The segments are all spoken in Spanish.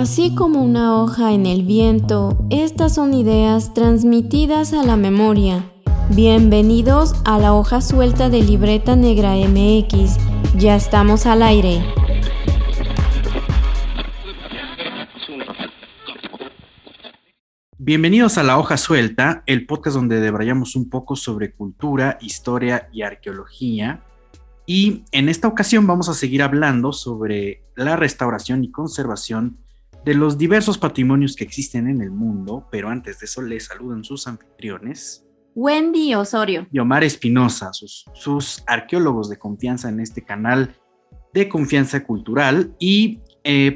Así como una hoja en el viento, estas son ideas transmitidas a la memoria. Bienvenidos a la hoja suelta de Libreta Negra MX. Ya estamos al aire. Bienvenidos a La Hoja Suelta, el podcast donde debrayamos un poco sobre cultura, historia y arqueología. Y en esta ocasión vamos a seguir hablando sobre la restauración y conservación de los diversos patrimonios que existen en el mundo, pero antes de eso les saludan sus anfitriones. Wendy Osorio. Y Omar Espinosa, sus arqueólogos de confianza en este canal de confianza cultural. Y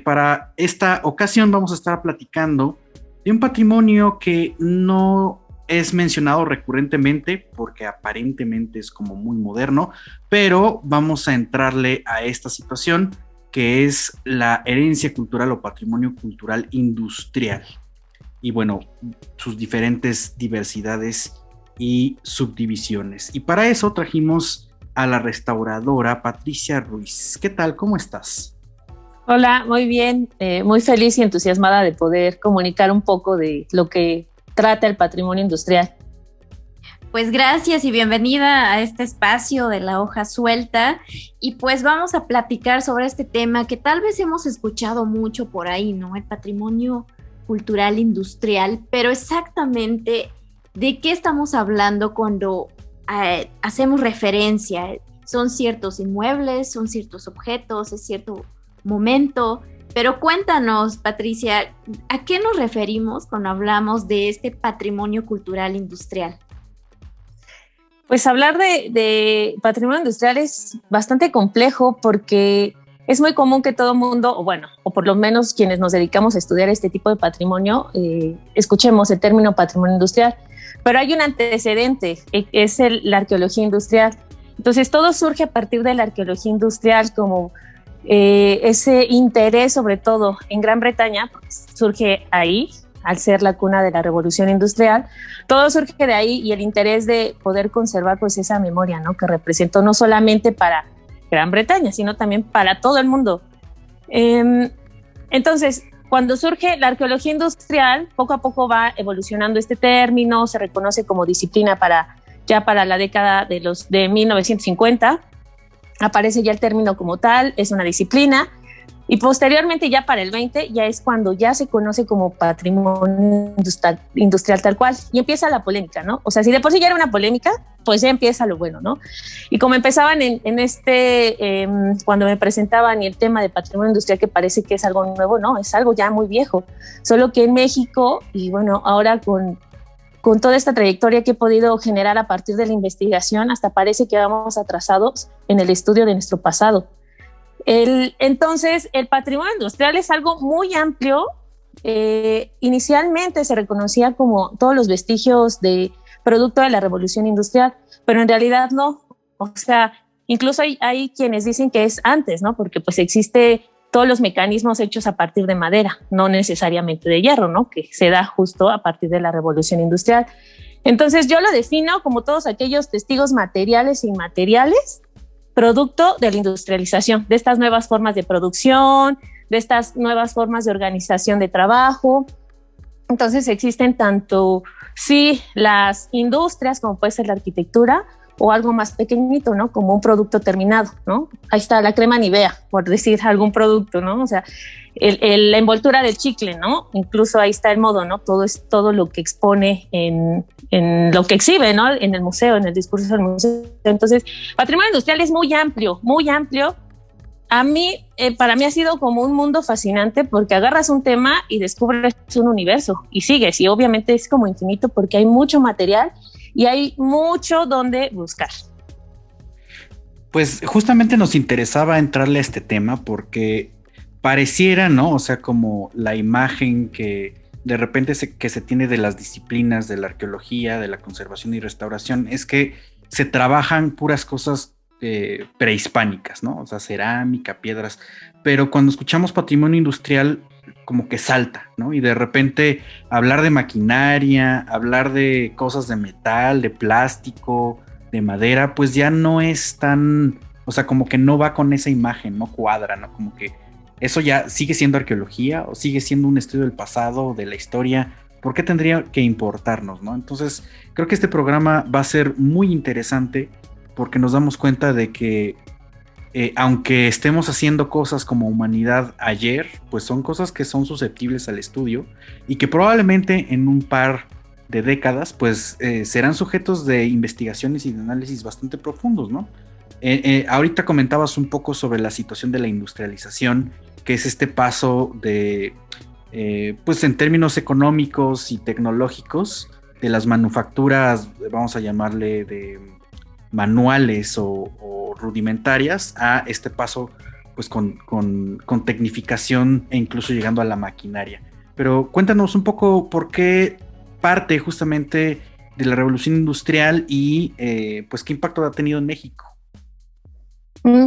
para esta ocasión vamos a estar platicando de un patrimonio que no es mencionado recurrentemente porque aparentemente es como muy moderno, pero vamos a entrarle a esta situación que es la herencia cultural o patrimonio cultural industrial. Y bueno, sus diferentes diversidades y subdivisiones. Y para eso trajimos a la restauradora Patricia Ruiz. ¿Qué tal? ¿Cómo estás? Hola, muy bien, muy feliz y entusiasmada de poder comunicar un poco de lo que trata el patrimonio industrial. Pues gracias y bienvenida a este espacio de La Hoja Suelta, y pues vamos a platicar sobre este tema que tal vez hemos escuchado mucho por ahí, ¿no? El patrimonio cultural industrial, pero exactamente de qué estamos hablando cuando hacemos referencia. Son ciertos inmuebles, son ciertos objetos, es cierto momento, pero cuéntanos, Patricia, ¿a qué nos referimos cuando hablamos de este patrimonio cultural industrial? Pues hablar de patrimonio industrial es bastante complejo porque es muy común que todo mundo, o por lo menos quienes nos dedicamos a estudiar este tipo de patrimonio, escuchemos el término patrimonio industrial, pero hay un antecedente, es la arqueología industrial. Entonces todo surge a partir de la arqueología industrial como ese interés, sobre todo en Gran Bretaña, pues surge ahí, al ser la cuna de la revolución industrial, todo surge de ahí, y el interés de poder conservar pues esa memoria, ¿no? Que representó no solamente para Gran Bretaña, sino también para todo el mundo. Entonces, cuando surge la arqueología industrial, poco a poco va evolucionando este término, se reconoce como disciplina ya para la década de 1950, aparece ya el término como tal, es una disciplina, y posteriormente ya para el 20 ya es cuando ya se conoce como patrimonio industrial tal cual, y empieza la polémica, ¿no? O sea, si de por sí ya era una polémica, pues ya empieza lo bueno, ¿no? Y como empezaban cuando me presentaban, y el tema de patrimonio industrial, que parece que es algo nuevo, no, es algo ya muy viejo, solo que en México, y bueno, ahora con toda esta trayectoria que he podido generar a partir de la investigación, hasta parece que vamos atrasados en el estudio de nuestro pasado. Entonces, el patrimonio industrial es algo muy amplio. Inicialmente se reconocía como todos los vestigios de producto de la revolución industrial, pero en realidad no. O sea, incluso hay quienes dicen que es antes, ¿no? Porque pues existe todos los mecanismos hechos a partir de madera, no necesariamente de hierro, ¿no? Que se da justo a partir de la revolución industrial. Entonces yo lo defino como todos aquellos testigos materiales e inmateriales, producto de la industrialización, de estas nuevas formas de producción, de estas nuevas formas de organización de trabajo. Entonces existen tanto, sí, las industrias, como puede ser la arquitectura, o algo más pequeñito, ¿no? Como un producto terminado, ¿no? Ahí está la crema Nivea, por decir algún producto, ¿no? O sea, la envoltura del chicle, ¿no? Incluso ahí está el modo, ¿no? Todo lo que expone en lo que exhibe, ¿no? En el museo, en el discurso del museo. Entonces, patrimonio industrial es muy amplio, muy amplio. Para mí ha sido como un mundo fascinante, porque agarras un tema y descubres un universo y sigues, y obviamente es como infinito porque hay mucho material y hay mucho donde buscar. Pues justamente nos interesaba entrarle a este tema porque pareciera, ¿no? O sea, como la imagen que de repente que se tiene de las disciplinas de la arqueología, de la conservación y restauración, es que se trabajan puras cosas prehispánicas, ¿no? O sea, cerámica, piedras, pero cuando escuchamos patrimonio industrial, como que salta, ¿no? Y de repente hablar de maquinaria, hablar de cosas de metal, de plástico, de madera, pues ya no es tan, o sea, como que no va con esa imagen, no cuadra, ¿no? Como que ¿Eso ya sigue siendo arqueología o sigue siendo un estudio del pasado, de la historia? ¿Por qué tendría que importarnos, no? Entonces, creo que este programa va a ser muy interesante porque nos damos cuenta de que aunque estemos haciendo cosas como humanidad ayer, pues son cosas que son susceptibles al estudio y que probablemente en un par de décadas, pues serán sujetos de investigaciones y de análisis bastante profundos, ¿no? Ahorita comentabas un poco sobre la situación de la industrialización, que es este paso de, pues en términos económicos y tecnológicos, de las manufacturas, vamos a llamarle de manuales o rudimentarias, a este paso pues con tecnificación e incluso llegando a la maquinaria. Pero cuéntanos un poco por qué parte justamente de la revolución industrial y pues qué impacto ha tenido en México.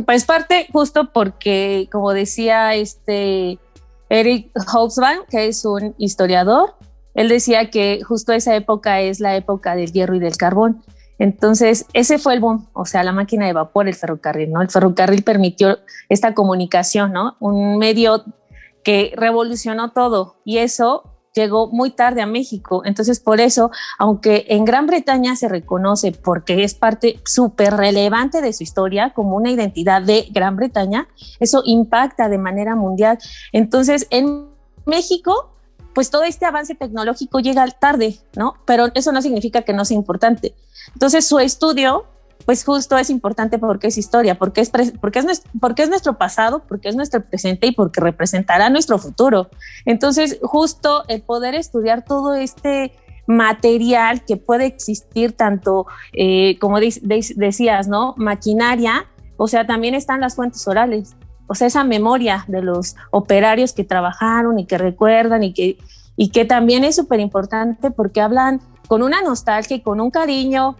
Pues parte justo porque, como decía Eric Hobsbawm, que es un historiador, él decía que justo esa época es la época del hierro y del carbón. Entonces, ese fue el boom, o sea, la máquina de vapor, el ferrocarril, ¿no? El ferrocarril permitió esta comunicación, ¿no? Un medio que revolucionó todo y eso llegó muy tarde a México. Entonces, por eso, aunque en Gran Bretaña se reconoce porque es parte súper relevante de su historia como una identidad de Gran Bretaña, eso impacta de manera mundial. Entonces, en México, pues todo este avance tecnológico llega tarde, ¿no? Pero eso no significa que no sea importante. Entonces, su estudio, pues justo es importante porque es historia, porque es nuestro pasado, porque es nuestro presente y porque representará nuestro futuro. Entonces, justo el poder estudiar todo este material que puede existir, tanto, como decías, ¿no? Maquinaria, o sea, también están las fuentes orales, o sea, esa memoria de los operarios que trabajaron y que recuerdan y que también es súper importante porque hablan con una nostalgia y con un cariño.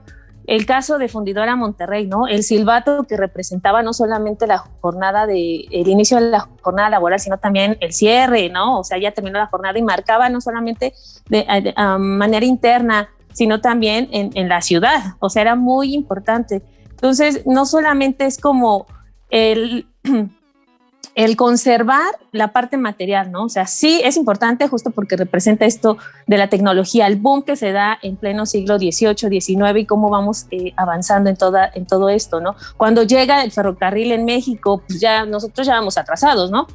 El caso de Fundidora Monterrey, ¿no? El silbato que representaba no solamente el inicio de la jornada laboral, sino también el cierre, ¿no? O sea, ya terminó la jornada y marcaba no solamente de manera interna, sino también en la ciudad. O sea, era muy importante. Entonces, no solamente es como el conservar la parte material, ¿no? O sea, sí es importante justo porque representa esto de la tecnología, el boom que se da en pleno siglo XVIII, XIX y cómo vamos avanzando en todo esto, ¿no? Cuando llega el ferrocarril en México, pues nosotros ya vamos atrasados, ¿no?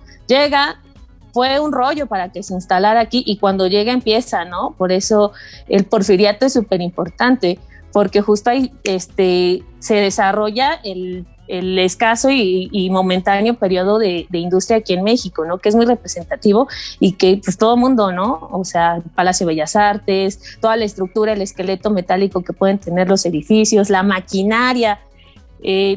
Fue un rollo para que se instalara aquí y cuando llega empieza, ¿no? Por eso el porfiriato es súper importante, porque justo ahí se desarrolla el escaso y momentáneo periodo de industria aquí en México, ¿no? Que es muy representativo y que pues todo el mundo, ¿no? O sea, Palacio de Bellas Artes, toda la estructura, el esqueleto metálico que pueden tener los edificios, la maquinaria,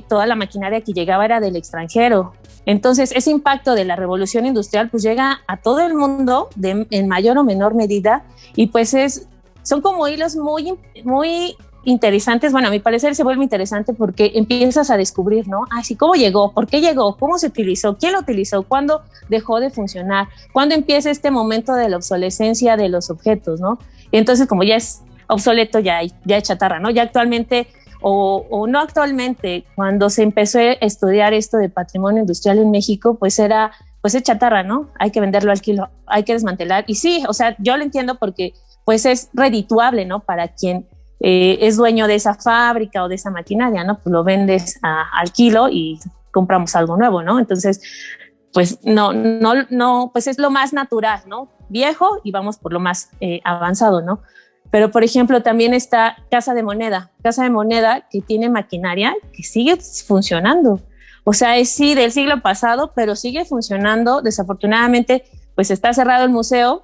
toda la maquinaria que llegaba era del extranjero. Entonces, ese impacto de la revolución industrial pues llega a todo el mundo en mayor o menor medida y pues son como hilos muy, muy interesantes. Bueno, a mi parecer se vuelve interesante porque empiezas a descubrir, ¿no? Sí, ¿cómo llegó? ¿Por qué llegó? ¿Cómo se utilizó? ¿Quién lo utilizó? ¿Cuándo dejó de funcionar? ¿Cuándo empieza este momento de la obsolescencia de los objetos, ¿no? Y entonces, como ya es obsoleto, ya es chatarra, ¿no? Ya actualmente, o no actualmente, cuando se empezó a estudiar esto de patrimonio industrial en México, pues es chatarra, ¿no? Hay que venderlo al kilo, hay que desmantelar. Y sí, o sea, yo lo entiendo porque pues es redituable, ¿no? Para quien es dueño de esa fábrica o de esa maquinaria, ¿no? Pues lo vendes al kilo y compramos algo nuevo, ¿no? Entonces, pues no, pues es lo más natural, ¿no? Viejo y vamos por lo más avanzado, ¿no? Pero, por ejemplo, también está Casa de Moneda que tiene maquinaria que sigue funcionando. O sea, es sí del siglo pasado, pero sigue funcionando. Desafortunadamente, pues está cerrado el museo,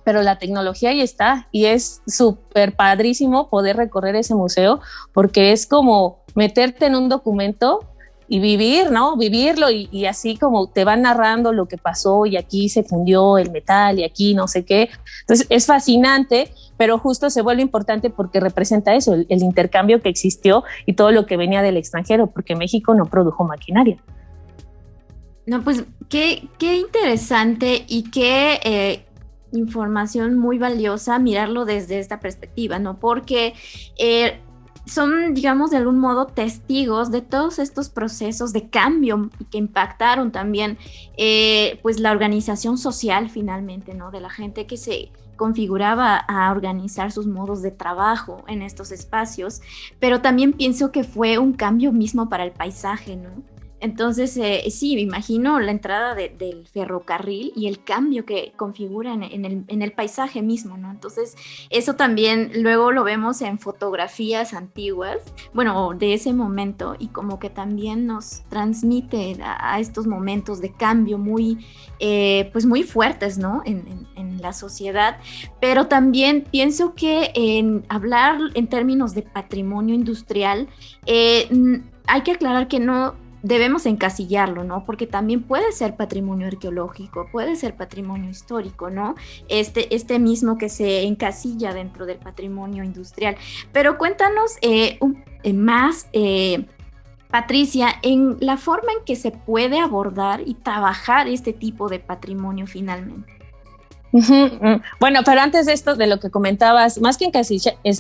pero la tecnología ahí está y es súper padrísimo poder recorrer ese museo porque es como meterte en un documento y vivir, ¿no? Vivirlo y así como te van narrando lo que pasó y aquí se fundió el metal y aquí no sé qué. Entonces es fascinante, pero justo se vuelve importante porque representa eso, el intercambio que existió y todo lo que venía del extranjero, porque México no produjo maquinaria. No, pues qué interesante y qué información muy valiosa mirarlo desde esta perspectiva, ¿no? Porque son, digamos, de algún modo testigos de todos estos procesos de cambio que impactaron también pues la organización social finalmente, ¿no? De la gente que se configuraba a organizar sus modos de trabajo en estos espacios, pero también pienso que fue un cambio mismo para el paisaje, ¿no? Entonces, sí, me imagino la entrada del ferrocarril y el cambio que configura en el paisaje mismo, ¿no? Entonces, eso también luego lo vemos en fotografías antiguas, bueno, de ese momento, y como que también nos transmite a estos momentos de cambio muy, pues muy fuertes, ¿no? En la sociedad, pero también pienso que en hablar en términos de patrimonio industrial, hay que aclarar que no debemos encasillarlo, ¿no? Porque también puede ser patrimonio arqueológico, puede ser patrimonio histórico, ¿no? Este mismo que se encasilla dentro del patrimonio industrial. Pero cuéntanos más, Patricia, en la forma en que se puede abordar y trabajar este tipo de patrimonio finalmente. Bueno, pero antes de esto, de lo que comentabas, más que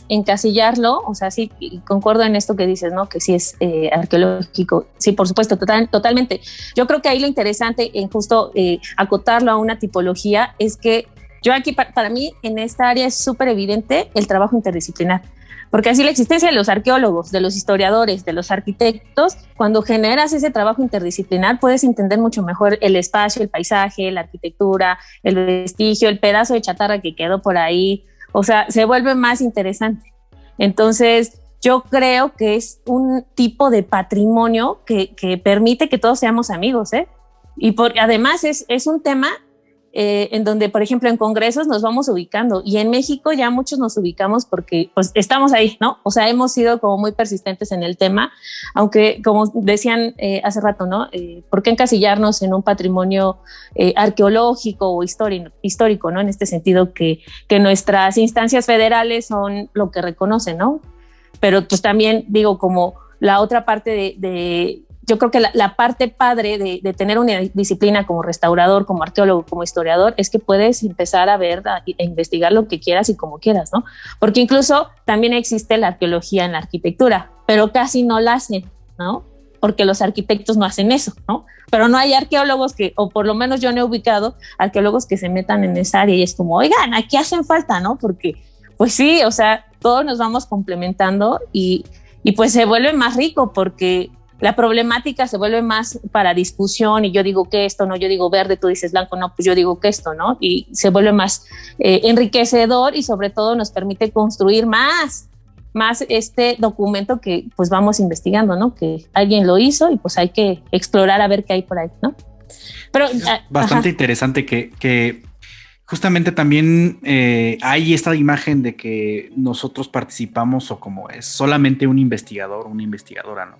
encasillarlo, o sea, sí, concuerdo en esto que dices, ¿no? Que sí es arqueológico, sí, por supuesto, totalmente. Yo creo que ahí lo interesante en justo acotarlo a una tipología es que yo aquí, para mí, en esta área es súper evidente el trabajo interdisciplinar. Porque así la existencia de los arqueólogos, de los historiadores, de los arquitectos, cuando generas ese trabajo interdisciplinar puedes entender mucho mejor el espacio, el paisaje, la arquitectura, el vestigio, el pedazo de chatarra que quedó por ahí, o sea, se vuelve más interesante. Entonces, yo creo que es un tipo de patrimonio que permite que todos seamos amigos, ¿eh? Y además es un tema en donde, por ejemplo, en congresos nos vamos ubicando, y en México ya muchos nos ubicamos porque pues estamos ahí, ¿no? O sea, hemos sido como muy persistentes en el tema, aunque como decían hace rato, ¿no? ¿Por qué encasillarnos en un patrimonio arqueológico o histórico, ¿no? En este sentido que nuestras instancias federales son lo que reconocen, ¿no? Pero pues también digo, como la otra parte de yo creo que la parte padre de tener una disciplina como restaurador, como arqueólogo, como historiador, es que puedes empezar a ver, a investigar lo que quieras y como quieras, ¿no? Porque incluso también existe la arqueología en la arquitectura, pero casi no la hacen, ¿no? Porque los arquitectos no hacen eso, ¿no? Pero no hay arqueólogos o por lo menos yo no he ubicado arqueólogos que se metan en esa área, y es como, oigan, aquí hacen falta, ¿no? Porque, pues sí, o sea, todos nos vamos complementando y pues se vuelve más rico, porque la problemática se vuelve más para discusión, y yo digo que esto, no, yo digo verde, tú dices blanco, no, pues yo digo que esto, ¿no? Y se vuelve más enriquecedor, y sobre todo nos permite construir más este documento que pues vamos investigando, ¿no? Que alguien lo hizo y pues hay que explorar a ver qué hay por ahí, ¿no? Pero es bastante interesante que justamente también hay esta imagen de que nosotros participamos o como es solamente un investigador, una investigadora, ¿no?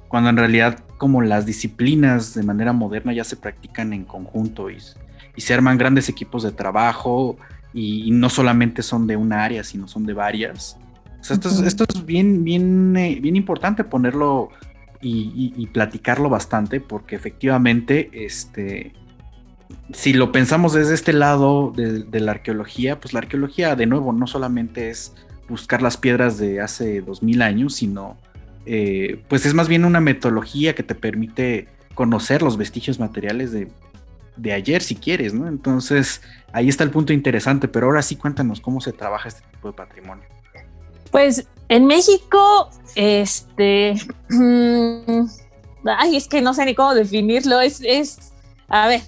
Cuando en realidad como las disciplinas de manera moderna ya se practican en conjunto y se arman grandes equipos de trabajo y no solamente son de una área, sino son de varias. O sea, esto es bien importante ponerlo y platicarlo bastante, porque efectivamente si lo pensamos desde este lado de la arqueología, pues la arqueología de nuevo no solamente es buscar las piedras de hace 2000 años, sino pues es más bien una metodología que te permite conocer los vestigios materiales de ayer, si quieres, ¿no? Entonces, ahí está el punto interesante, pero ahora sí cuéntanos cómo se trabaja este tipo de patrimonio. Pues en México, es que no sé ni cómo definirlo, a ver,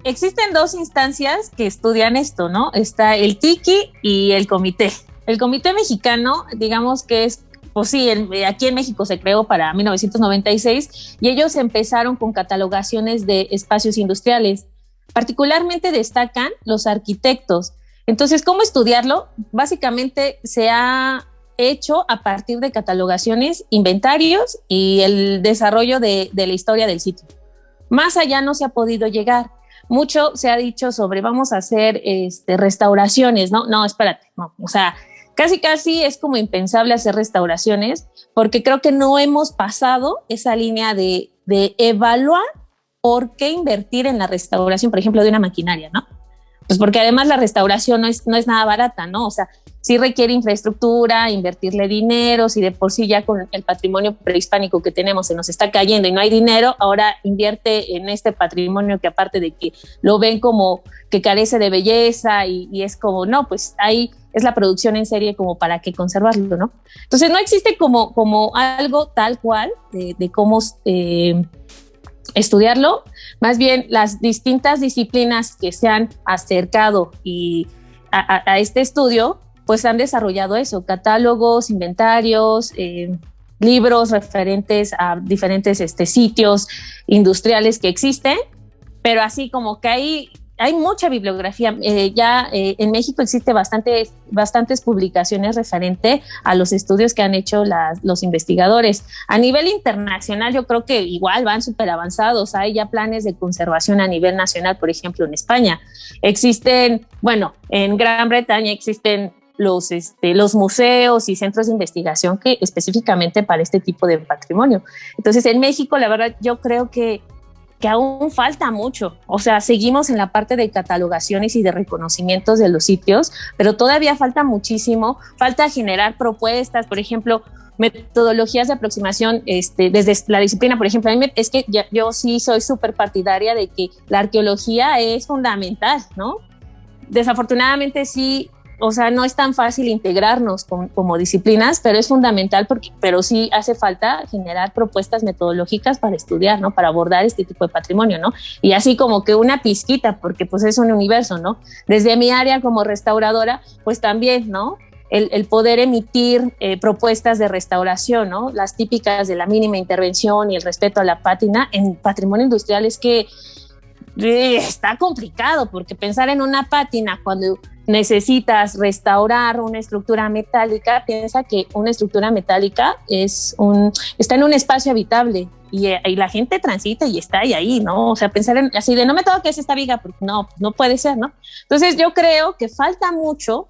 existen dos instancias que estudian esto, ¿no? Está el TICI y el comité. El comité mexicano, digamos que es, pues sí, aquí en México se creó para 1996 y ellos empezaron con catalogaciones de espacios industriales. Particularmente destacan los arquitectos. Entonces, ¿cómo estudiarlo? Básicamente se ha hecho a partir de catalogaciones, inventarios y el desarrollo de la historia del sitio. Más allá no se ha podido llegar. Mucho se ha dicho sobre vamos a hacer restauraciones, ¿no? No, espérate, no, o sea, casi es como impensable hacer restauraciones, porque creo que no hemos pasado esa línea de evaluar por qué invertir en la restauración, por ejemplo, de una maquinaria, ¿no? Pues porque además la restauración no es nada barata, ¿no? O sea, sí requiere infraestructura, invertirle dinero, si de por sí ya con el patrimonio prehispánico que tenemos se nos está cayendo y no hay dinero, ahora invierte en este patrimonio que aparte de que lo ven como que carece de belleza y es como, no, pues ahí es la producción en serie como para que conservarlo, ¿no? Entonces no existe como algo tal cual de cómo estudiarlo, más bien las distintas disciplinas que se han acercado a este estudio, pues han desarrollado eso, catálogos, inventarios, libros referentes a diferentes sitios industriales que existen, pero así como que hay mucha bibliografía. En México existe bastantes publicaciones referente a los estudios que han hecho los investigadores. A nivel internacional yo creo que igual van súper avanzados. Hay ya planes de conservación a nivel nacional, por ejemplo, en España. En Gran Bretaña existen los museos y centros de investigación que específicamente para este tipo de patrimonio. Entonces, en México, la verdad, yo creo que aún falta mucho. O sea, seguimos en la parte de catalogaciones y de reconocimientos de los sitios, pero todavía falta muchísimo. Falta generar propuestas, por ejemplo, metodologías de aproximación desde la disciplina. Por ejemplo, es que yo sí soy súper partidaria de que la arqueología es fundamental, ¿no? Desafortunadamente sí, o sea, no es tan fácil integrarnos como disciplinas, pero es fundamental pero sí hace falta generar propuestas metodológicas para estudiar, ¿no? Para abordar este tipo de patrimonio, ¿no? Y así como que una pizquita, porque pues es un universo, ¿no? Desde mi área como restauradora, pues también, ¿no? El poder emitir propuestas de restauración, ¿no? Las típicas de la mínima intervención y el respeto a la pátina en patrimonio industrial es que está complicado, porque pensar en una pátina cuando necesitas restaurar una estructura metálica, piensa que una estructura metálica está en un espacio habitable y la gente transita y está ahí, ¿no? O sea, pensar así de no me toques esta viga, porque no puede ser, ¿no? Entonces yo creo que falta mucho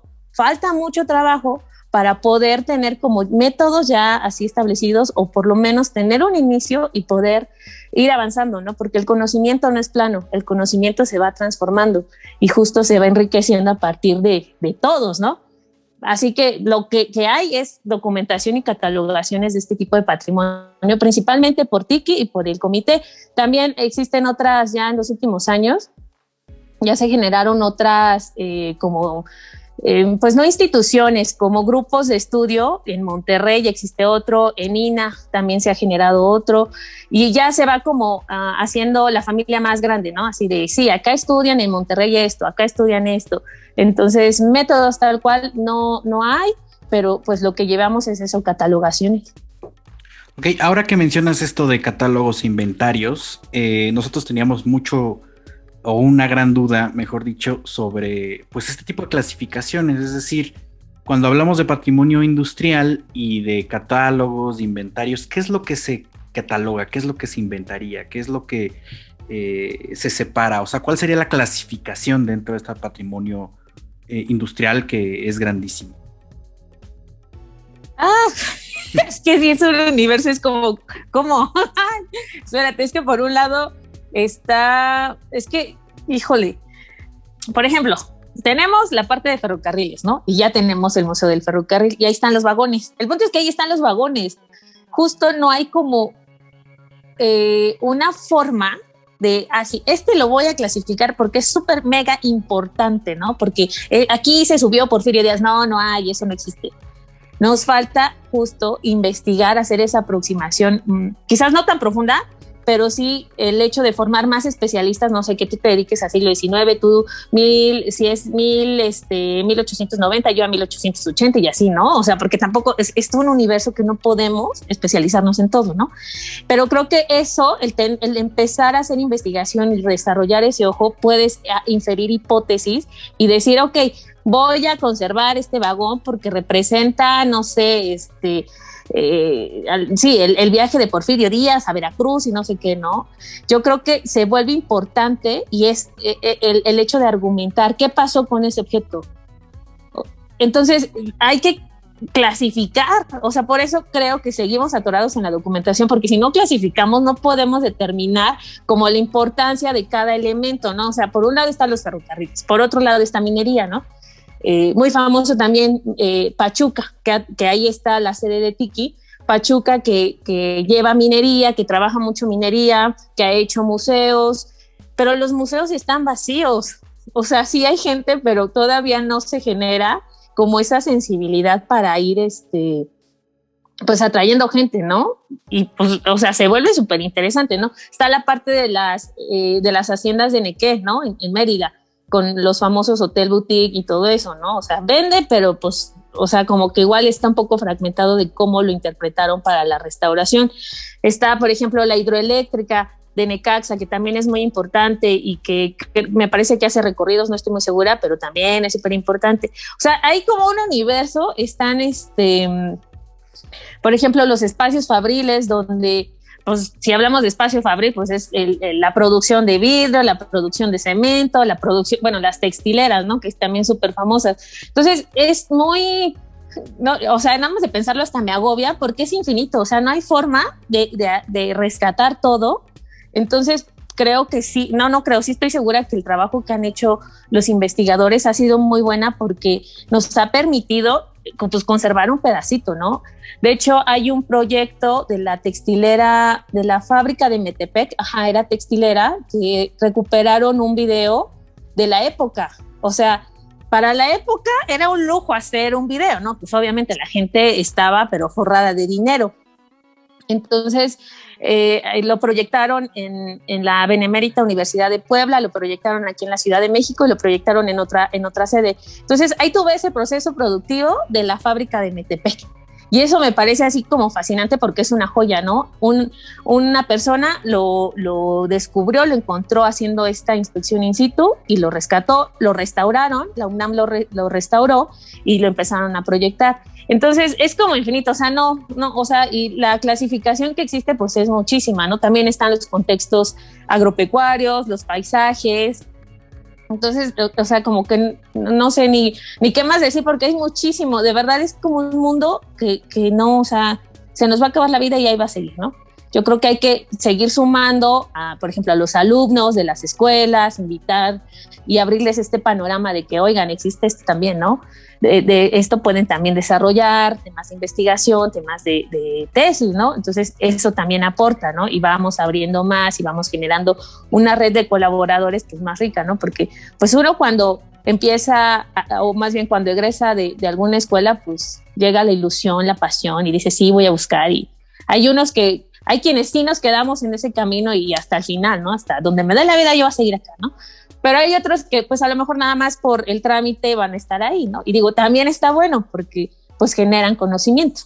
trabajo para poder tener como métodos ya así establecidos, o por lo menos tener un inicio y poder ir avanzando, ¿no? Porque el conocimiento no es plano, el conocimiento se va transformando y justo se va enriqueciendo a partir de todos, ¿no? Así que lo que hay es documentación y catalogaciones de este tipo de patrimonio, principalmente por TICI y por el comité. También existen otras ya en los últimos años, ya se generaron otras pues no instituciones, como grupos de estudio. En Monterrey existe otro, en INA también se ha generado otro, y ya se va como haciendo la familia más grande, ¿no? Así de, sí, acá estudian en Monterrey esto, acá estudian esto. Entonces, métodos tal cual no hay, pero pues lo que llevamos es eso, catalogaciones. Ok, ahora que mencionas esto de catálogos e inventarios, nosotros teníamos o una gran duda, mejor dicho, sobre pues este tipo de clasificaciones. Es decir, cuando hablamos de patrimonio industrial y de catálogos, de inventarios, ¿qué es lo que se cataloga? ¿Qué es lo que se inventaría? ¿Qué es lo que se separa? O sea, ¿cuál sería la clasificación dentro de este patrimonio industrial que es grandísimo? Es que si es un universo, es como ¿cómo? Espérate, es que por un lado híjole, por ejemplo, tenemos la parte de ferrocarriles, ¿no? Y ya tenemos el Museo del Ferrocarril y ahí están los vagones. El punto es que ahí están los vagones. Justo no hay como una forma de así, lo voy a clasificar porque es súper mega importante, ¿no? Porque aquí se subió Porfirio Díaz. No hay, eso no existe. Nos falta justo investigar, hacer esa aproximación, quizás no tan profunda, pero sí el hecho de formar más especialistas. No sé, que tú te dediques a siglo XIX, tú si es 1890, yo a 1880 y así, ¿no? O sea, porque tampoco es todo un universo que no podemos especializarnos en todo, ¿no? Pero creo que eso, el empezar a hacer investigación y desarrollar ese ojo, puedes inferir hipótesis y decir, ok, voy a conservar este vagón porque representa, no sé, el viaje de Porfirio Díaz a Veracruz y no sé qué, ¿no? Yo creo que se vuelve importante y es el hecho de argumentar qué pasó con ese objeto. Entonces hay que clasificar, o sea, por eso creo que seguimos atorados en la documentación, porque si no clasificamos no podemos determinar como la importancia de cada elemento, ¿no? O sea, por un lado están los ferrocarriles, por otro lado está minería, ¿no? muy famoso también Pachuca, que ahí está la sede de Tiki. Pachuca que lleva minería, que trabaja mucho minería, que ha hecho museos, pero los museos están vacíos. O sea, sí hay gente, pero todavía no se genera como esa sensibilidad para ir pues atrayendo gente, ¿no? Y pues, o sea, se vuelve súper interesante, ¿no? Está la parte de las haciendas de Nequé, ¿no? En Mérida, con los famosos hotel boutique y todo eso, ¿no? O sea, vende, pero pues, o sea, como que igual está un poco fragmentado de cómo lo interpretaron para la restauración. Está, por ejemplo, la hidroeléctrica de Necaxa, que también es muy importante y que me parece que hace recorridos, no estoy muy segura, pero también es súper importante. O sea, hay como un universo, están por ejemplo, los espacios fabriles, donde, pues, si hablamos de espacio fabril, pues es la producción de vidrio, la producción de cemento, la producción, bueno, las textileras, ¿no? Que es también súper famosas. Entonces, es muy, no, o sea, nada más de pensarlo hasta me agobia porque es infinito, o sea, no hay forma de rescatar todo. Entonces, creo que sí, no creo, sí estoy segura que el trabajo que han hecho los investigadores ha sido muy buena porque nos ha permitido pues conservar un pedacito, ¿no? De hecho, hay un proyecto de la textilera, de la fábrica de Metepec, era textilera, que recuperaron un video de la época. O sea, para la época era un lujo hacer un video, ¿no? Pues obviamente la gente estaba, pero forrada de dinero. Entonces, lo proyectaron en la Benemérita Universidad de Puebla, lo proyectaron aquí en la Ciudad de México y lo proyectaron en otra sede. Entonces, ahí tuve ese proceso productivo de la fábrica de Metepec. Y eso me parece así como fascinante porque es una joya, ¿no? Una persona lo descubrió, lo encontró haciendo esta inspección in situ y lo rescató, lo restauraron, la UNAM lo restauró y lo empezaron a proyectar. Entonces es como infinito, o sea, no, o sea, y la clasificación que existe pues es muchísima, ¿no? También están los contextos agropecuarios, los paisajes. Entonces, o sea, como que no sé ni qué más decir porque hay muchísimo, de verdad es como un mundo que no, o sea, se nos va a acabar la vida y ahí va a seguir, ¿no? Yo creo que hay que seguir sumando, por ejemplo, a los alumnos de las escuelas, invitar y abrirles este panorama de que, oigan, existe esto también, ¿no? De esto pueden también desarrollar temas de investigación, temas de tesis, ¿no? Entonces, eso también aporta, ¿no? Y vamos abriendo más y vamos generando una red de colaboradores que es más rica, ¿no? Porque, pues, uno cuando empieza, o más bien cuando egresa de alguna escuela, pues, llega la ilusión, la pasión y dice, sí, voy a buscar. Y hay quienes sí nos quedamos en ese camino y hasta el final, ¿no? Hasta donde me dé la vida yo voy a seguir acá, ¿no? Pero hay otros que pues a lo mejor nada más por el trámite van a estar ahí, ¿no? Y digo, también está bueno porque pues generan conocimiento.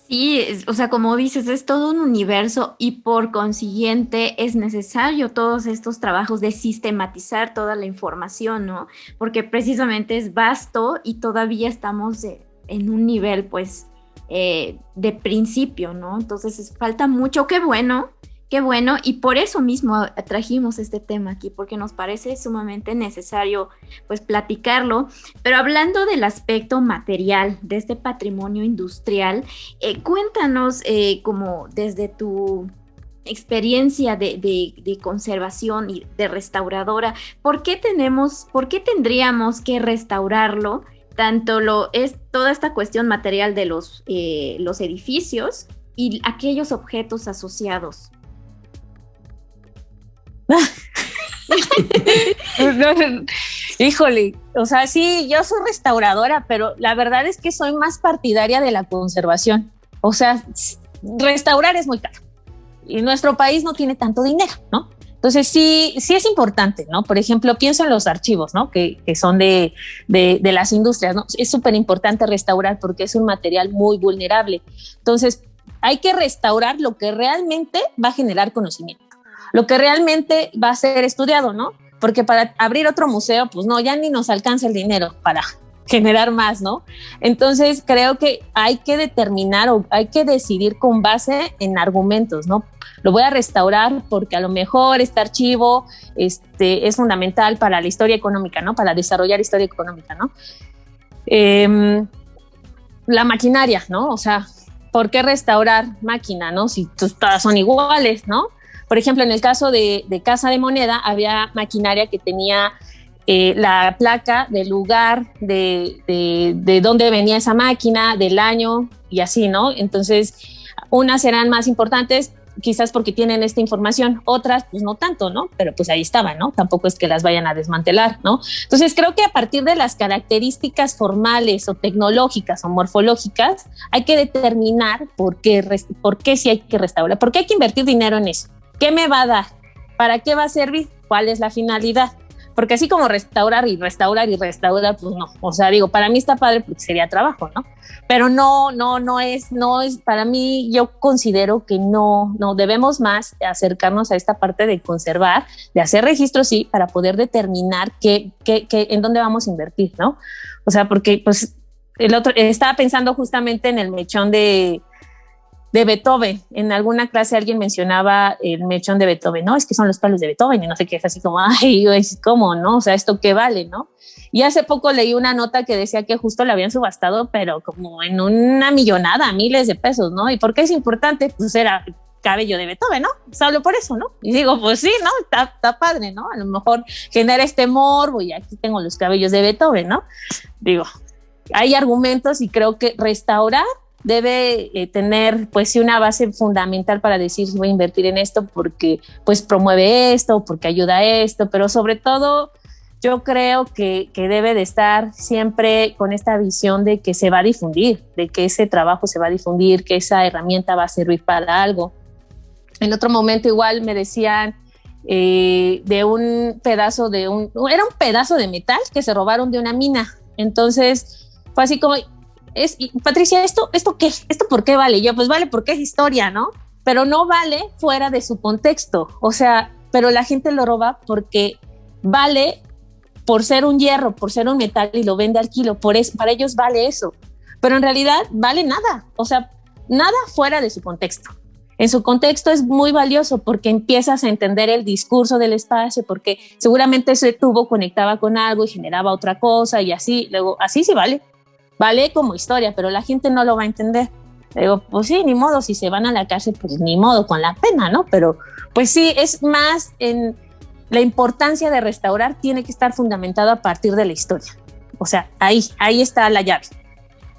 Sí, o sea, como dices, es todo un universo y por consiguiente es necesario todos estos trabajos de sistematizar toda la información, ¿no? Porque precisamente es vasto y todavía estamos en un nivel pues de principio, ¿no? Entonces falta mucho, qué bueno, y por eso mismo trajimos este tema aquí, porque nos parece sumamente necesario pues platicarlo. Pero hablando del aspecto material de este patrimonio industrial, cuéntanos como desde tu experiencia de conservación y de restauradora, ¿por qué tendríamos que restaurarlo? Tanto es toda esta cuestión material de los edificios y aquellos objetos asociados. Híjole, o sea, sí, yo soy restauradora, pero la verdad es que soy más partidaria de la conservación. O sea, restaurar es muy caro y nuestro país no tiene tanto dinero, ¿no? Entonces sí es importante, ¿no? Por ejemplo, pienso en los archivos, ¿no? Que son de las industrias, ¿no? Es súper importante restaurar porque es un material muy vulnerable. Entonces hay que restaurar lo que realmente va a generar conocimiento, lo que realmente va a ser estudiado, ¿no? Porque para abrir otro museo, pues no, ya ni nos alcanza el dinero para generar más, ¿no? Entonces creo que hay que determinar o hay que decidir con base en argumentos, ¿no? Lo voy a restaurar porque a lo mejor este archivo es fundamental para la historia económica, ¿no? Para desarrollar historia económica, ¿no? La maquinaria, ¿no? O sea, ¿por qué restaurar máquina, no? Si todas son iguales, ¿no? Por ejemplo, en el caso de Casa de Moneda, había maquinaria que tenía la placa del lugar, de dónde venía esa máquina, del año y así, ¿no? Entonces, unas serán más importantes, quizás porque tienen esta información, otras pues no tanto, ¿no? Pero pues ahí estaban, ¿no? Tampoco es que las vayan a desmantelar, ¿no? Entonces creo que a partir de las características formales o tecnológicas o morfológicas hay que determinar por qué sí hay que restaurar, por qué hay que invertir dinero en eso, qué me va a dar, para qué va a servir, cuál es la finalidad. Porque así como restaurar, pues no. O sea, digo, para mí está padre porque sería trabajo, ¿no? Pero no es, para mí yo considero que no debemos más acercarnos a esta parte de conservar, de hacer registros, sí, para poder determinar en dónde vamos a invertir, ¿no? O sea, porque pues estaba pensando justamente en el mechón de Beethoven. En alguna clase alguien mencionaba el mechón de Beethoven, no, es que son los palos de Beethoven y no sé qué, es así como, ay, ¿cómo, no? O sea, ¿esto qué vale, no? Y hace poco leí una nota que decía que justo la habían subastado, pero como en una millonada, miles de pesos, ¿no? ¿Y por qué es importante? Pues era cabello de Beethoven, ¿no? Solo por eso, ¿no? Y digo, pues sí, ¿no? Está padre, ¿no? A lo mejor genera este morbo y aquí tengo los cabellos de Beethoven, ¿no? Digo, hay argumentos y creo que restaurar debe tener pues sí una base fundamental para decir voy a invertir en esto porque pues promueve esto, porque ayuda a esto, pero sobre todo yo creo que debe de estar siempre con esta visión de que se va a difundir, de que ese trabajo se va a difundir, que esa herramienta va a servir para algo. En otro momento igual me decían de un pedazo era un pedazo de metal que se robaron de una mina, entonces fue así como... Patricia, ¿esto qué? ¿Esto por qué vale? Yo, pues vale porque es historia, ¿no? Pero no vale fuera de su contexto. O sea, pero la gente lo roba porque vale por ser un hierro, por ser un metal y lo vende al kilo. Por eso, para ellos vale eso. Pero en realidad vale nada. O sea, nada fuera de su contexto. En su contexto es muy valioso porque empiezas a entender el discurso del espacio, porque seguramente ese tubo conectaba con algo y generaba otra cosa y así. Luego, así sí vale. Vale como historia, pero la gente no lo va a entender. Digo, pues sí, ni modo, si se van a la cárcel, pues ni modo, con la pena, ¿no? Pero pues sí, es más en la importancia de restaurar, tiene que estar fundamentado a partir de la historia. O sea, ahí está la llave.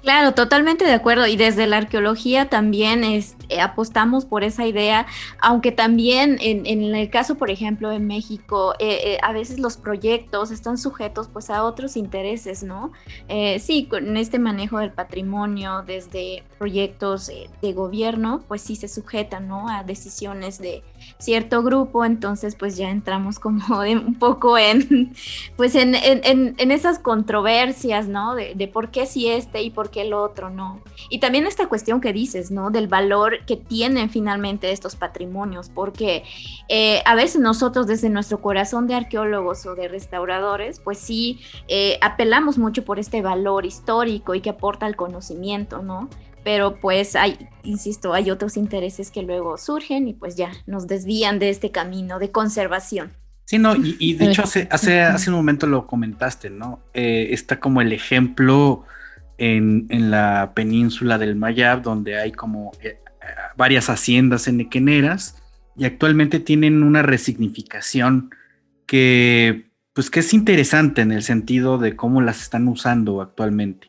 Claro, totalmente de acuerdo. Y desde la arqueología también apostamos por esa idea, aunque también en el caso, por ejemplo, en México, a veces los proyectos están sujetos pues a otros intereses, ¿no? Sí, con este manejo del patrimonio desde proyectos de gobierno, pues sí se sujetan, ¿no? A decisiones de cierto grupo, entonces pues ya entramos como un poco en esas controversias, ¿no? De por qué sí y por qué el otro no. Y también esta cuestión que dices, ¿no? Del valor que tienen finalmente estos patrimonios, porque a veces nosotros desde nuestro corazón de arqueólogos o de restauradores, pues sí apelamos mucho por este valor histórico y que aporta al conocimiento, ¿no? Pero pues hay otros intereses que luego surgen y pues ya nos desvían de este camino de conservación. Sí, no, y de hecho hace un momento lo comentaste, ¿no? Está como el ejemplo en la península del Mayab, donde hay como varias haciendas enequeneras y actualmente tienen una resignificación que es interesante en el sentido de cómo las están usando actualmente.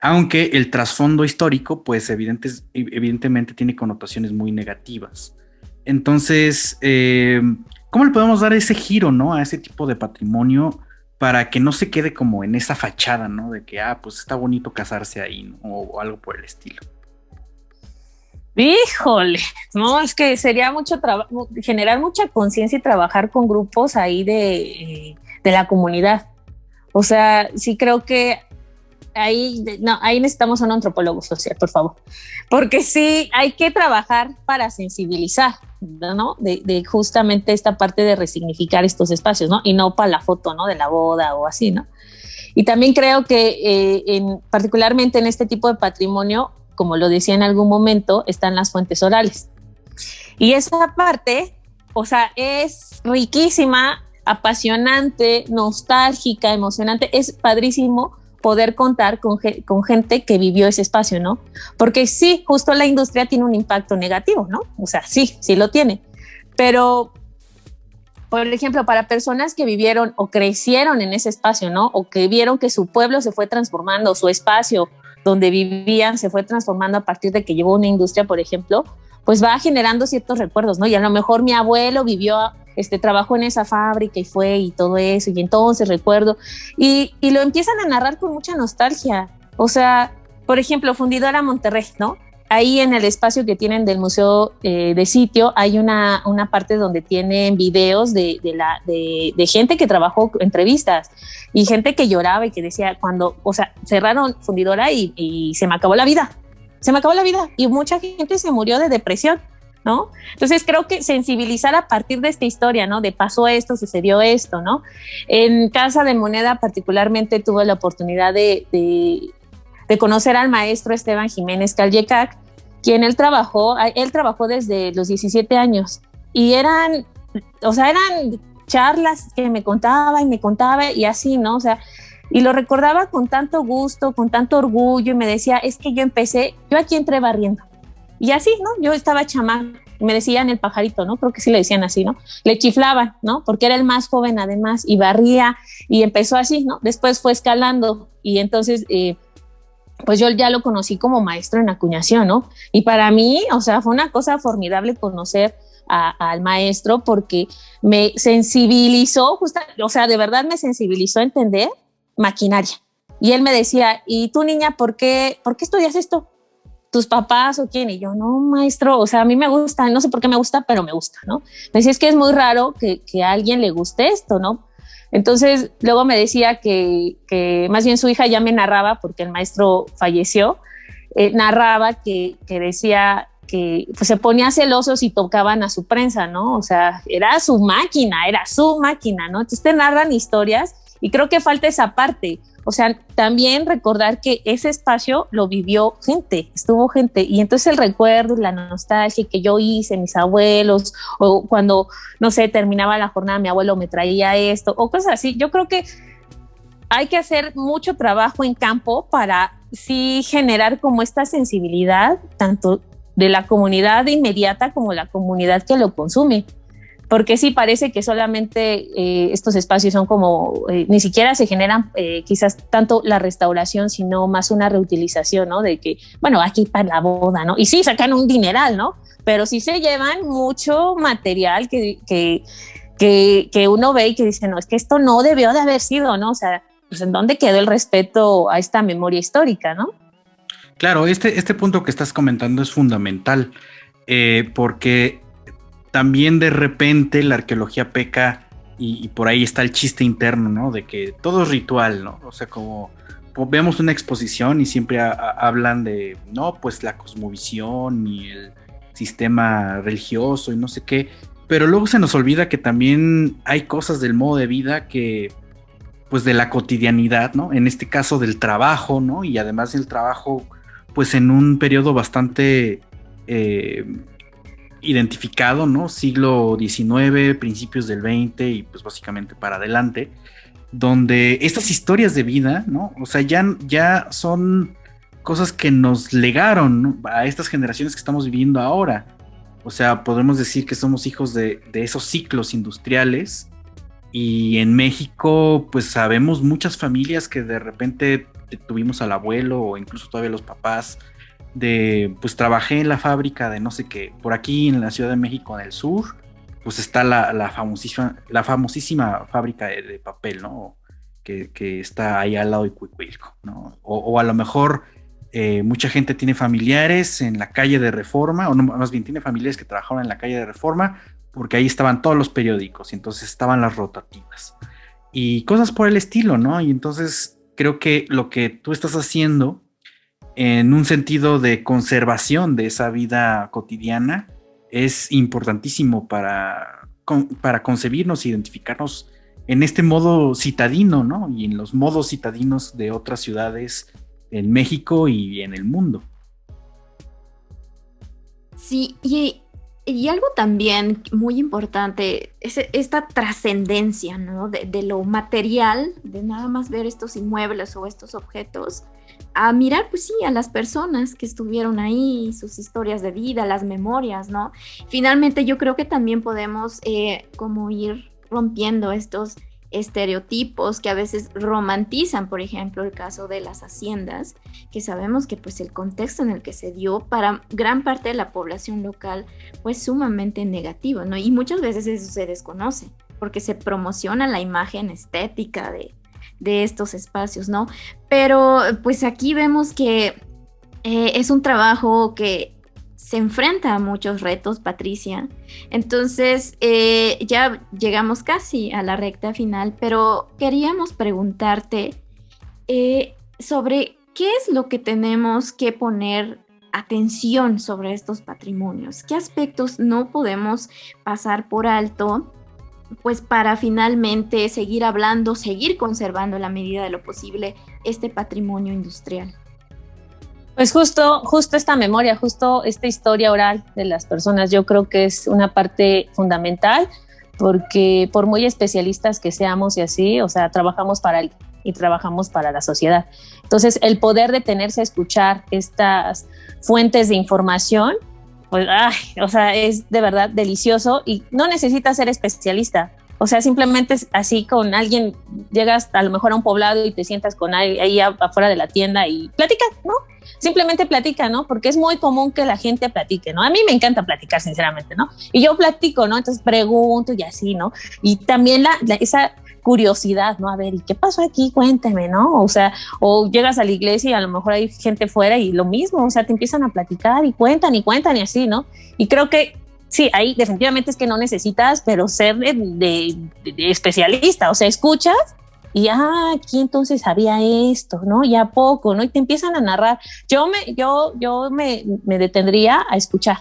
Aunque el trasfondo histórico, pues evidentemente tiene connotaciones muy negativas. Entonces, ¿cómo le podemos dar ese giro, ¿no? A ese tipo de patrimonio para que no se quede como en esa fachada, ¿no? De que, pues está bonito casarse ahí, ¿no? O algo por el estilo. Híjole, no, es que sería mucho trabajo, generar mucha conciencia y trabajar con grupos ahí de la comunidad. O sea, sí creo que ahí necesitamos un antropólogo social, por favor, porque sí hay que trabajar para sensibilizar, ¿no? De justamente esta parte de resignificar estos espacios, ¿no? Y no para la foto, ¿no? De la boda o así, ¿no? Y también creo que particularmente en este tipo de patrimonio, como lo decía en algún momento, están las fuentes orales. Y esa parte, o sea, es riquísima, apasionante, nostálgica, emocionante, es padrísimo poder contar con gente que vivió ese espacio, ¿no? Porque sí, justo la industria tiene un impacto negativo, ¿no? O sea, sí lo tiene, pero por ejemplo, para personas que vivieron o crecieron en ese espacio, ¿no? O que vieron que su pueblo se fue transformando, su espacio donde vivían se fue transformando a partir de que llegó una industria, por ejemplo, pues va generando ciertos recuerdos, ¿no? Y a lo mejor mi abuelo trabajó en esa fábrica y fue y todo eso, y entonces recuerdo, y lo empiezan a narrar con mucha nostalgia. O sea, por ejemplo, Fundidora Monterrey, ¿no? Ahí en el espacio que tienen del Museo de Sitio hay una parte donde tienen videos de gente que trabajó, entrevistas, y gente que lloraba y que decía cerraron Fundidora y se me acabó la vida, y mucha gente se murió de depresión, ¿no? Entonces creo que sensibilizar a partir de esta historia, ¿no? De pasó esto, sucedió esto, ¿no? En Casa de Moneda particularmente tuve la oportunidad de conocer al maestro Esteban Jiménez Callecac, quien él trabajó desde los 17 años, y eran charlas que me contaba y así, ¿no? O sea, y lo recordaba con tanto gusto, con tanto orgullo, y me decía, es que yo aquí entré barriendo, y así, ¿no? Yo estaba chamaca, me decían el pajarito, ¿no? Creo que sí le decían así, ¿no? Le chiflaban, ¿no? Porque era el más joven además, y barría, y empezó así, ¿no? Después fue escalando, y entonces pues yo ya lo conocí como maestro en acuñación, ¿no? Y para mí, o sea, fue una cosa formidable conocer al maestro, porque me sensibilizó, de verdad me sensibilizó a entender maquinaria. Y él me decía, ¿y tú, niña, por qué estudias esto? ¿Tus papás o quién? Y yo, no, maestro, o sea, a mí me gusta, no sé por qué me gusta, pero me gusta, ¿no? Me decía, es que es muy raro que a alguien le guste esto, ¿no? Entonces, luego me decía que más bien su hija ya me narraba, porque el maestro falleció, narraba que decía que pues, se ponía celoso si tocaban a su prensa, ¿no? O sea, era su máquina, ¿no? Entonces te narran historias, y creo que falta esa parte. O sea, también recordar que ese espacio lo vivió gente, estuvo gente, y entonces el recuerdo y la nostalgia que yo hice, mis abuelos, o cuando, no sé, terminaba la jornada, mi abuelo me traía esto, o cosas así. Yo creo que hay que hacer mucho trabajo en campo para sí generar como esta sensibilidad, tanto de la comunidad inmediata como la comunidad que lo consume. Porque sí parece que solamente estos espacios son como, ni siquiera se generan quizás tanto la restauración, sino más una reutilización, ¿no? De que, bueno, aquí para la boda, ¿no? Y sí, sacan un dineral, ¿no? Pero sí se llevan mucho material que uno ve y que dice, no, es que esto no debió de haber sido, ¿no? O sea, pues ¿en dónde quedó el respeto a esta memoria histórica, ¿no? Claro, este punto que estás comentando es fundamental, porque también de repente la arqueología peca, y por ahí está el chiste interno, ¿no? De que todo es ritual, ¿no? O sea, como vemos una exposición y siempre hablan de, no, pues la cosmovisión y el sistema religioso y no sé qué, pero luego se nos olvida que también hay cosas del modo de vida que, pues de la cotidianidad, ¿no? En este caso del trabajo, ¿no? Y además del trabajo, pues en un periodo bastante identificado, ¿no? Siglo XIX, principios del XX y pues básicamente para adelante, donde estas historias de vida, ¿no? O sea, ya son cosas que nos legaron, ¿no? A estas generaciones que estamos viviendo ahora. O sea, podemos decir que somos hijos de esos ciclos industriales, y en México pues sabemos muchas familias que de repente tuvimos al abuelo o incluso todavía los papás pues trabajé en la fábrica de no sé qué. Por aquí en la Ciudad de México, en el sur, pues está la famosísima fábrica de papel, ¿no? Que está ahí al lado de Cuicuilco, ¿no? O a lo mejor mucha gente tiene familiares en la calle de Reforma, o no, más bien tiene familiares que trabajaron en la calle de Reforma, porque ahí estaban todos los periódicos, y entonces estaban las rotativas y cosas por el estilo, ¿no? Y entonces creo que lo que tú estás haciendo en un sentido de conservación de esa vida cotidiana es importantísimo para concebirnos e identificarnos en este modo citadino, ¿no? Y en los modos citadinos de otras ciudades en México y en el mundo. Sí, y algo también muy importante es esta trascendencia, ¿no? De lo material, de nada más ver estos inmuebles o estos objetos, a mirar, pues sí, a las personas que estuvieron ahí, sus historias de vida, las memorias, ¿no? Finalmente yo creo que también podemos como ir rompiendo estos estereotipos que a veces romantizan, por ejemplo, el caso de las haciendas, que sabemos que pues el contexto en el que se dio para gran parte de la población local fue sumamente negativo, ¿no? Y muchas veces eso se desconoce, porque se promociona la imagen estética de estos espacios, ¿no? Pero pues aquí vemos que es un trabajo que se enfrenta a muchos retos, Patricia. Entonces, ya llegamos casi a la recta final, pero queríamos preguntarte sobre qué es lo que tenemos que poner atención sobre estos patrimonios, qué aspectos no podemos pasar por alto, pues para finalmente seguir hablando, seguir conservando en la medida de lo posible este patrimonio industrial. Pues justo esta memoria, justo esta historia oral de las personas, yo creo que es una parte fundamental, porque por muy especialistas que seamos y así, o sea, trabajamos para alguien y trabajamos para la sociedad. Entonces, el poder detenerse a escuchar estas fuentes de información, pues, o sea, es de verdad delicioso y no necesitas ser especialista. O sea, simplemente así con alguien, llegas a lo mejor a un poblado y te sientas con alguien ahí afuera de la tienda y platica, ¿no? Simplemente platica, ¿no? Porque es muy común que la gente platique, ¿no? A mí me encanta platicar, sinceramente, ¿no? Y yo platico, ¿no? Entonces pregunto y así, ¿no? Y también esa curiosidad, ¿no? A ver, ¿y qué pasó aquí? Cuénteme, ¿no? O sea, o llegas a la iglesia y a lo mejor hay gente fuera y lo mismo, o sea, te empiezan a platicar y cuentan y así, ¿no? Y creo que sí, ahí definitivamente es que no necesitas, pero ser de especialista, o sea, escuchas y aquí entonces había esto, ¿no? Y a poco, ¿no? Y te empiezan a narrar. Yo me detendría a escuchar,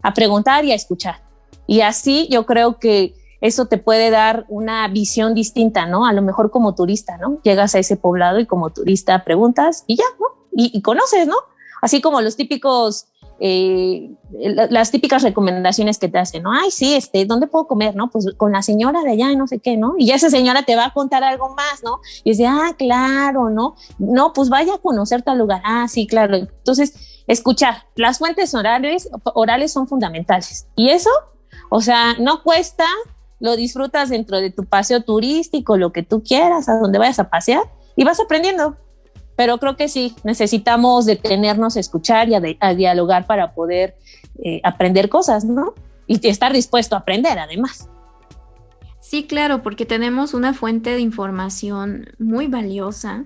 a preguntar y a escuchar. Y así yo creo que eso te puede dar una visión distinta, ¿no? A lo mejor como turista, ¿no? Llegas a ese poblado y como turista preguntas y ya, ¿no? Y conoces, ¿no? Así como los típicos las típicas recomendaciones que te hacen, ¿no? Ay, sí, ¿dónde puedo comer? ¿No? Pues con la señora de allá y no sé qué, ¿no? Y ya esa señora te va a contar algo más, ¿no? Y es de, claro, ¿no? No, pues vaya a conocer tal lugar. Sí, claro. Entonces, escuchar. Las fuentes orales son fundamentales. Y eso, o sea, no cuesta, lo disfrutas dentro de tu paseo turístico, lo que tú quieras, a donde vayas a pasear y vas aprendiendo. Pero creo que sí, necesitamos detenernos a escuchar y a dialogar para poder aprender cosas, ¿no? Y estar dispuesto a aprender, además. Sí, claro, porque tenemos una fuente de información muy valiosa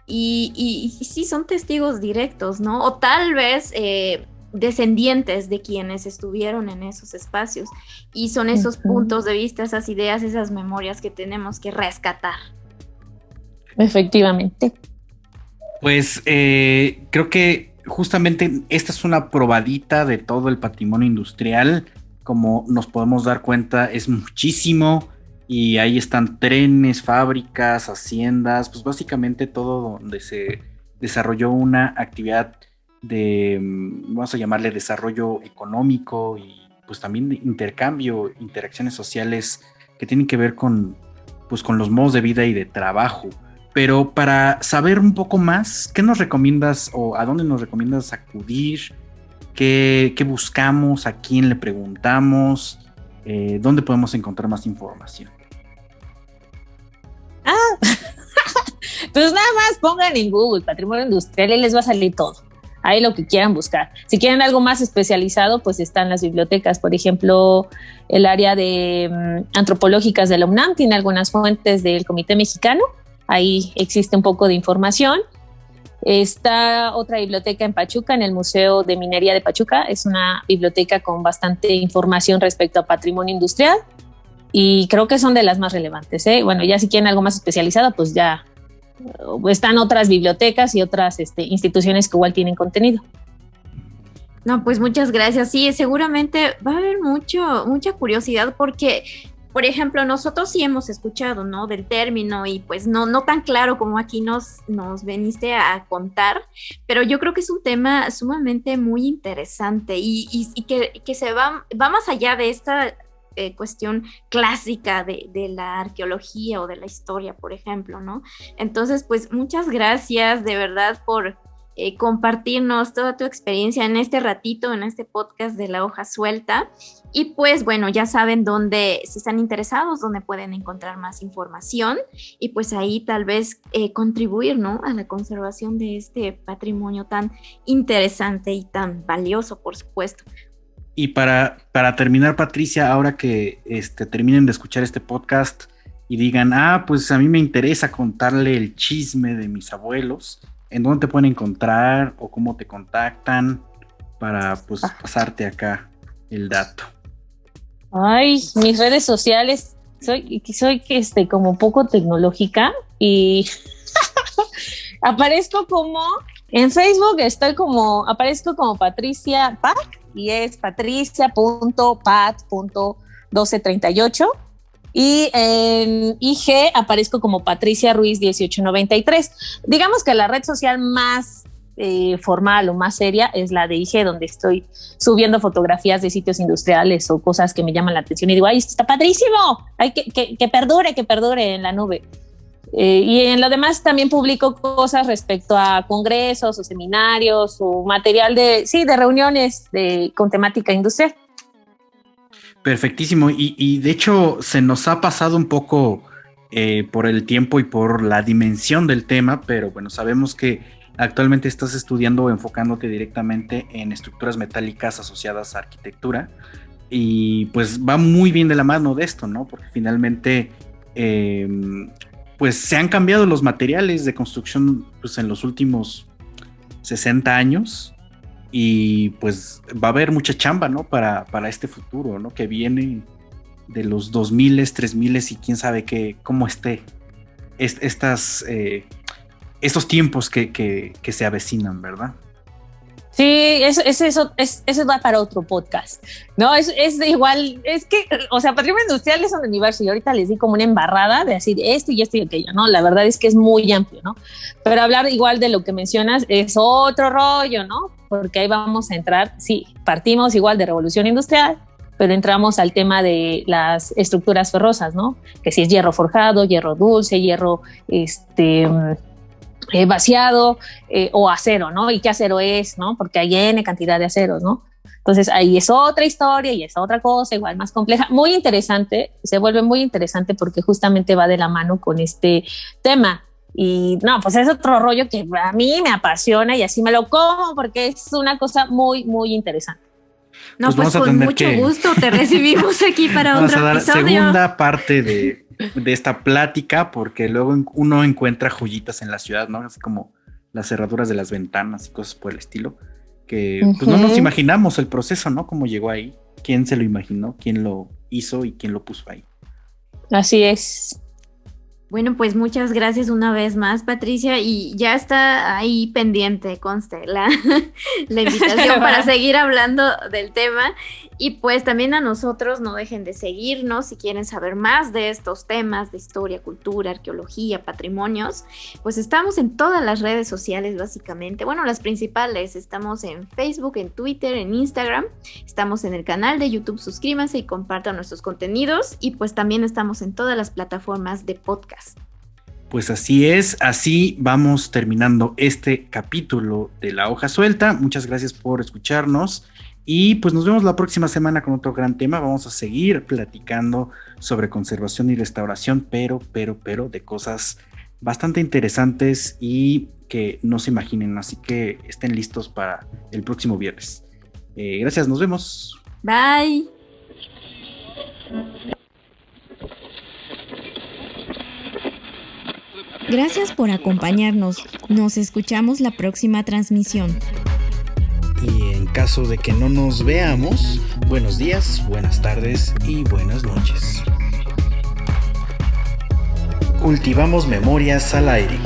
y sí son testigos directos, ¿no? O tal vez descendientes de quienes estuvieron en esos espacios. Y son esos puntos de vista, esas ideas, esas memorias que tenemos que rescatar. Efectivamente. Pues creo que justamente esta es una probadita de todo el patrimonio industrial. Como nos podemos dar cuenta, es muchísimo y ahí están trenes, fábricas, haciendas, pues básicamente todo donde se desarrolló una actividad de, vamos a llamarle desarrollo económico y pues también de intercambio, interacciones sociales que tienen que ver con los modos de vida y de trabajo. Pero para saber un poco más, ¿qué nos recomiendas o a dónde nos recomiendas acudir? ¿Qué buscamos? ¿A quién le preguntamos? ¿Dónde podemos encontrar más información? Pues nada más pongan en Google patrimonio industrial y les va a salir todo. Ahí lo que quieran buscar. Si quieren algo más especializado, pues están las bibliotecas. Por ejemplo, el área de antropológicas de la UNAM tiene algunas fuentes del Comité Mexicano. Ahí existe un poco de información. Está otra biblioteca en Pachuca, en el Museo de Minería de Pachuca. Es una biblioteca con bastante información respecto a patrimonio industrial y creo que son de las más relevantes, ¿eh? Bueno, ya si quieren algo más especializado, pues ya están otras bibliotecas y otras instituciones que igual tienen contenido. No, pues muchas gracias. Sí, seguramente va a haber mucha curiosidad porque, por ejemplo, nosotros sí hemos escuchado, ¿no? Del término y pues no tan claro como aquí nos veniste a contar, pero yo creo que es un tema sumamente muy interesante y que se va más allá de esta cuestión clásica de la arqueología o de la historia, por ejemplo, ¿no? Entonces, pues muchas gracias de verdad por compartirnos toda tu experiencia en este ratito, en este podcast de La Hoja Suelta. Y pues bueno, ya saben dónde, si están interesados, dónde pueden encontrar más información y pues ahí tal vez contribuir, ¿no?, a la conservación de este patrimonio tan interesante y tan valioso, por supuesto. Y para terminar, Patricia, ahora que terminen de escuchar este podcast y digan, pues a mí me interesa contarle el chisme de mis abuelos, ¿en dónde te pueden encontrar o cómo te contactan para pues pasarte acá el dato? Ay, mis redes sociales, soy como poco tecnológica y aparezco como en Facebook, aparezco como Patricia Pac y es patricia.pat.1238 y en IG aparezco como Patricia Ruiz 1893. Digamos que la red social más formal o más seria es la de IG, donde estoy subiendo fotografías de sitios industriales o cosas que me llaman la atención y digo, ¡ay, esto está padrísimo! ¡Ay, que perdure en la nube! Y en lo demás también publico cosas respecto a congresos o seminarios o material de reuniones con temática industrial. Perfectísimo. Y de hecho se nos ha pasado un poco por el tiempo y por la dimensión del tema, pero bueno, sabemos que actualmente estás estudiando o enfocándote directamente en estructuras metálicas asociadas a arquitectura y pues va muy bien de la mano de esto, ¿no? Porque finalmente pues se han cambiado los materiales de construcción pues en los últimos 60 años y pues va a haber mucha chamba, ¿no? Para este futuro, ¿no? Que viene de los 2000, 3000 y quién sabe cómo esté estos tiempos que se avecinan, ¿verdad? Sí, eso va para otro podcast, ¿no? Es igual, es que, o sea, patrimonio industrial es un universo y ahorita les di como una embarrada de decir esto y esto y aquello, ¿no? La verdad es que es muy amplio, ¿no? Pero hablar igual de lo que mencionas es otro rollo, ¿no? Porque ahí vamos a entrar, sí, partimos igual de revolución industrial, pero entramos al tema de las estructuras ferrosas, ¿no? Que si es hierro forjado, hierro dulce, hierro, vaciado o acero, ¿no? ¿Y qué acero es, no? Porque hay N cantidad de aceros, ¿no? Entonces ahí es otra historia y es otra cosa igual más compleja, muy interesante, se vuelve muy interesante porque justamente va de la mano con este tema y no, pues es otro rollo que a mí me apasiona y así me lo como porque es una cosa muy, muy interesante. No, pues con mucho gusto te recibimos aquí para otro episodio. Vamos a dar segunda parte de esta plática, porque luego uno encuentra joyitas en la ciudad, ¿no? Así como las cerraduras de las ventanas y cosas por el estilo, que pues no nos imaginamos el proceso, ¿no? Cómo llegó ahí, quién se lo imaginó, quién lo hizo y quién lo puso ahí. Así es. Bueno, pues muchas gracias una vez más, Patricia, y ya está ahí pendiente, conste, la invitación para seguir hablando del tema. Y pues también a nosotros no dejen de seguirnos si quieren saber más de estos temas de historia, cultura, arqueología, patrimonios. Pues estamos en todas las redes sociales básicamente. Bueno, las principales. Estamos en Facebook, en Twitter, en Instagram. Estamos en el canal de YouTube. Suscríbanse y compartan nuestros contenidos. Y pues también estamos en todas las plataformas de podcast. Pues así es, así vamos terminando este capítulo de La Hoja Suelta. Muchas gracias por escucharnos. Y pues nos vemos la próxima semana con otro gran tema. Vamos a seguir platicando sobre conservación y restauración, pero de cosas bastante interesantes y que no se imaginen. Así que estén listos para el próximo viernes. Gracias, nos vemos. Bye. Gracias por acompañarnos. Nos escuchamos la próxima transmisión. Y en caso de que no nos veamos, buenos días, buenas tardes y buenas noches. Cultivamos memorias al aire.